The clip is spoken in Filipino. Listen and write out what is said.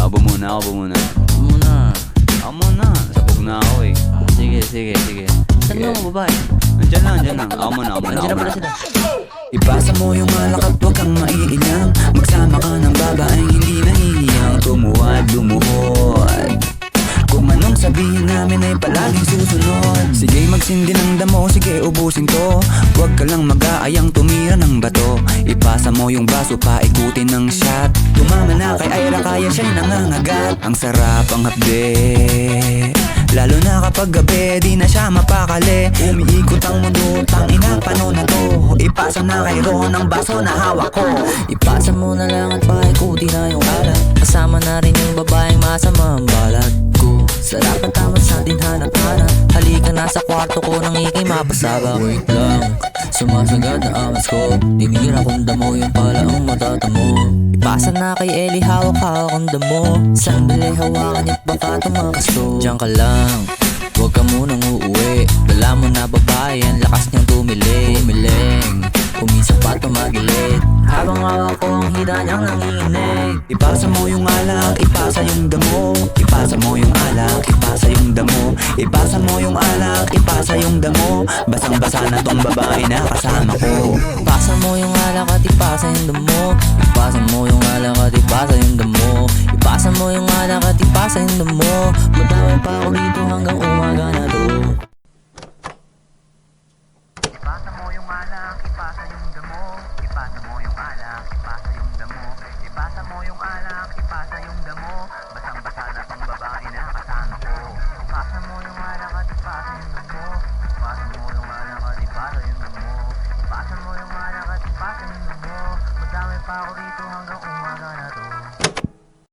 Abo muna, abo muna. Muna. Ako muna, sabog na ako eh. Sige. Saan mo ang babae? Nandiyan lang. Ako muna. Nandiyan na pala sila. Ipasa mo yung alak at huwag kang maiilang. Magsama ka ng babaeng hindi nahihiyang tumuwad, lumuhod. Kung anong sabihin namin ay palaging susunod. Sige magsindi ng damo, sige ubusin to. Huwag ka lang mag-aayang tumira ng bato. Ipasa mo yung baso, paikutin ng shot. Tumama na kay Ira, kaya siya'y nangangagat. Ang sarap ang hapde, lalo na kapag gabi, di na siya mapakali. Umiikot ang mundo, tangina paano na to. Ipasa na kay Ron ang baso na hawak ko. Ipasa mo na lang at paikuti na yung alat. Kasama na rin yung babaeng masama ang balat ko. Sarap at tamat sa atin hanap-hanap. Halika na sa kwarto ko nang ikay mapasabak. Wait lang, sumasagad na angas ko. Tinira kong damo yung pala ang matatamo. Ipasa na kay Ellie, hawak-hawak ang damo. Sandali hawakan niya't baka tumakas to. Diyan ka lang, huwag ka munang uuwi. Dala mo na babae, ang lakas niyang tumiling. Umisa pa tumagilid, habang hawak ko ang hita niyang nanginginig. Ipasa mo yung alak, ipasa yung damo. Ipasa mo yung alak, ipasa yung damo. Ipasa mo yung alak, ipasa yung damo. Basang-basa na tong babae na kasama ko. Ipasa mo yung alak at ipasa yung damo. Ipasa mo yung alak at ipasa yung damo. Ipasa mo yung alak at ipasa yung damo. Madami pa ako dito hanggang umaga na to. Ipasa mo yung alak, ipasa yung damo. Ipasa mo yung alak, ipasa yung damo. Ipasa mo yung alak, ipasa yung damo.